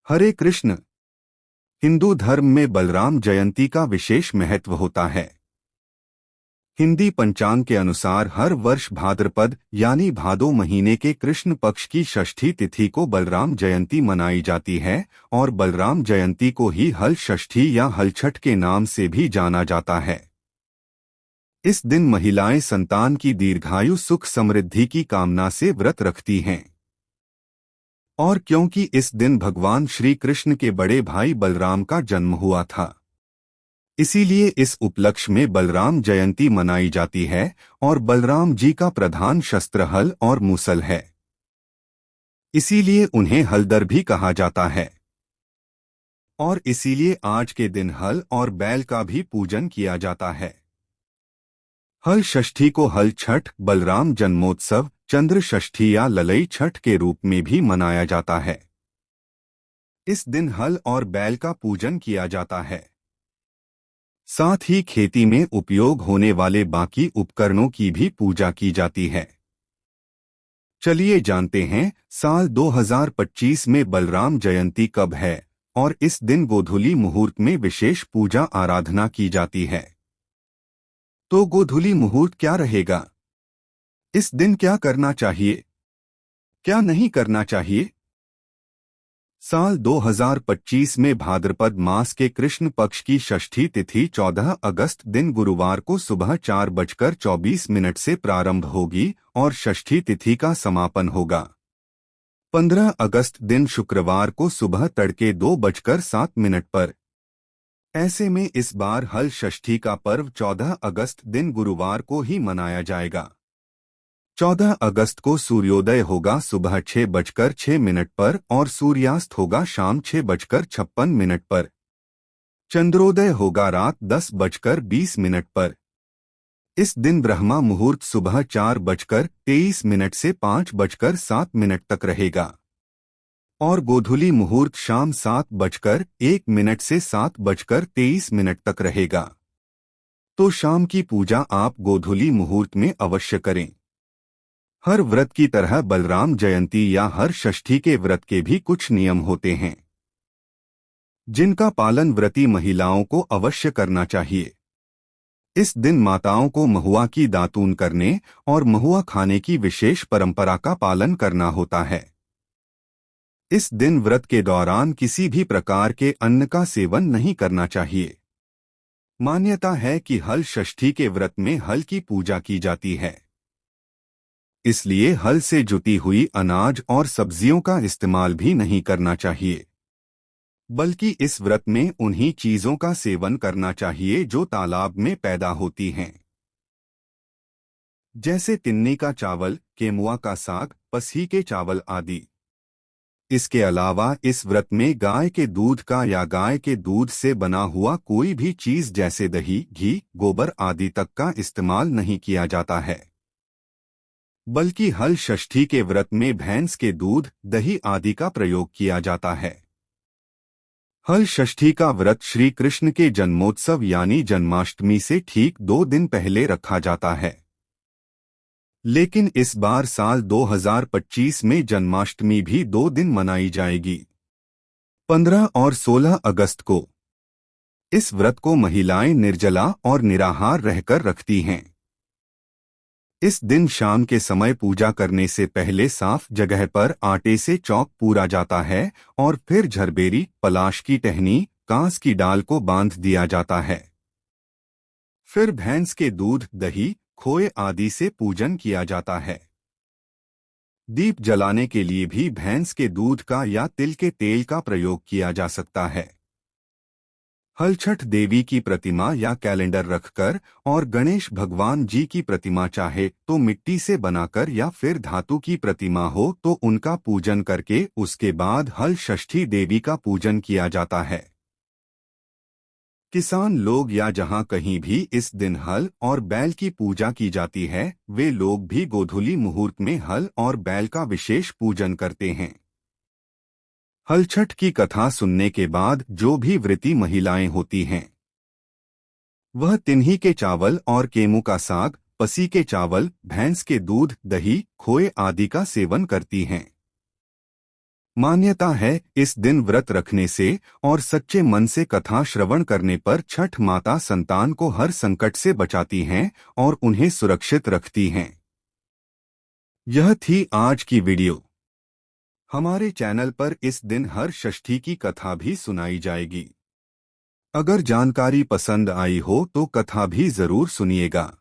हरे कृष्ण। हिंदू धर्म में बलराम जयंती का विशेष महत्व होता है। हिंदी पंचांग के अनुसार हर वर्ष भाद्रपद यानी भादो महीने के कृष्ण पक्ष की षष्ठी तिथि को बलराम जयंती मनाई जाती है और बलराम जयंती को ही हल षष्ठी या हलछठ के नाम से भी जाना जाता है। इस दिन महिलाएं संतान की दीर्घायु सुख समृद्धि की कामना से व्रत रखती हैं। और क्योंकि इस दिन भगवान श्री कृष्ण के बड़े भाई बलराम का जन्म हुआ था, इसीलिए इस उपलक्ष्य में बलराम जयंती मनाई जाती है और बलराम जी का प्रधान शस्त्र हल और मूसल है। इसीलिए उन्हें हलधर भी कहा जाता है और इसीलिए आज के दिन हल और बैल का भी पूजन किया जाता है। हल षष्ठी को हल छठ, बलराम जन्मोत्सव, चंद्र षष्ठी या ललई छठ के रूप में भी मनाया जाता है। इस दिन हल और बैल का पूजन किया जाता है। साथ ही खेती में उपयोग होने वाले बाकी उपकरणों की भी पूजा की जाती है। चलिए जानते हैं साल 2025 में बलराम जयंती कब है और इस दिन गोधूली मुहूर्त में विशेष पूजा आराधना की जाती है। तो गोधूली मुहूर्त क्या रहेगा? इस दिन क्या करना चाहिए, क्या नहीं करना चाहिए? साल 2025 में भाद्रपद मास के कृष्ण पक्ष की षष्ठी तिथि 14 अगस्त दिन गुरुवार को सुबह 4:24 से प्रारंभ होगी और षष्ठी तिथि का समापन होगा 15 अगस्त दिन शुक्रवार को सुबह तड़के 2:07 पर। ऐसे में इस बार हल षष्ठी का पर्व 14 अगस्त दिन गुरुवार को ही मनाया जाएगा। 14 अगस्त को सूर्योदय होगा सुबह 6:06 पर और सूर्यास्त होगा शाम 6:56 पर। चंद्रोदय होगा रात 10:20 पर। इस दिन ब्रह्मा मुहूर्त सुबह 4:23 से 5:07 तक रहेगा और गोधूली मुहूर्त शाम 7:01 से 7:23 तक रहेगा। तो शाम की पूजा आप गोधूली मुहूर्त में अवश्य करें। हर व्रत की तरह बलराम जयंती या हर षष्ठी के व्रत के भी कुछ नियम होते हैं, जिनका पालन व्रती महिलाओं को अवश्य करना चाहिए। इस दिन माताओं को महुआ की दातून करने और महुआ खाने की विशेष परंपरा का पालन करना होता है। इस दिन व्रत के दौरान किसी भी प्रकार के अन्न का सेवन नहीं करना चाहिए। मान्यता है कि हल षष्ठी के व्रत में हल की पूजा की जाती है, इसलिए हल से जुटी हुई अनाज और सब्जियों का इस्तेमाल भी नहीं करना चाहिए, बल्कि इस व्रत में उन्हीं चीजों का सेवन करना चाहिए जो तालाब में पैदा होती हैं, जैसे तिन्नी का चावल, केमुआ का साग, पसही के चावल आदि। इसके अलावा इस व्रत में गाय के दूध का या गाय के दूध से बना हुआ कोई भी चीज जैसे दही, घी, गोबर आदि तक का इस्तेमाल नहीं किया जाता है, बल्कि हल षष्ठी के व्रत में भैंस के दूध, दही आदि का प्रयोग किया जाता है। हल षष्ठी का व्रत श्री कृष्ण के जन्मोत्सव यानी जन्माष्टमी से ठीक 2 दिन पहले रखा जाता है, लेकिन इस बार साल 2025 में जन्माष्टमी भी 2 दिन मनाई जाएगी, 15 और 16 अगस्त को। इस व्रत को महिलाएं निर्जला और निराहार रहकर रखती हैं। इस दिन शाम के समय पूजा करने से पहले साफ जगह पर आटे से चौक पूरा जाता है और फिर झरबेरी, पलाश की टहनी, कांस की डाल को बांध दिया जाता है। फिर भैंस के दूध, दही, खोए आदि से पूजन किया जाता है। दीप जलाने के लिए भी भैंस के दूध का या तिल के तेल का प्रयोग किया जा सकता है। हलछठ देवी की प्रतिमा या कैलेंडर रखकर और गणेश भगवान जी की प्रतिमा चाहे तो मिट्टी से बनाकर या फिर धातु की प्रतिमा हो तो उनका पूजन करके उसके बाद हल षष्ठी देवी का पूजन किया जाता है। किसान लोग या जहां कहीं भी इस दिन हल और बैल की पूजा की जाती है, वे लोग भी गोधूली मुहूर्त में हल और बैल का विशेष पूजन करते हैं। हलछठ की कथा सुनने के बाद जो भी व्रती महिलाएं होती हैं, वह तिन्ही के चावल और केमू का साग, पसी के चावल, भैंस के दूध, दही, खोए आदि का सेवन करती हैं। मान्यता है इस दिन व्रत रखने से और सच्चे मन से कथा श्रवण करने पर छठ माता संतान को हर संकट से बचाती हैं और उन्हें सुरक्षित रखती हैं। यह थी आज की वीडियो। हमारे चैनल पर इस दिन हर षष्ठी की कथा भी सुनाई जाएगी। अगर जानकारी पसंद आई हो तो कथा भी जरूर सुनिएगा।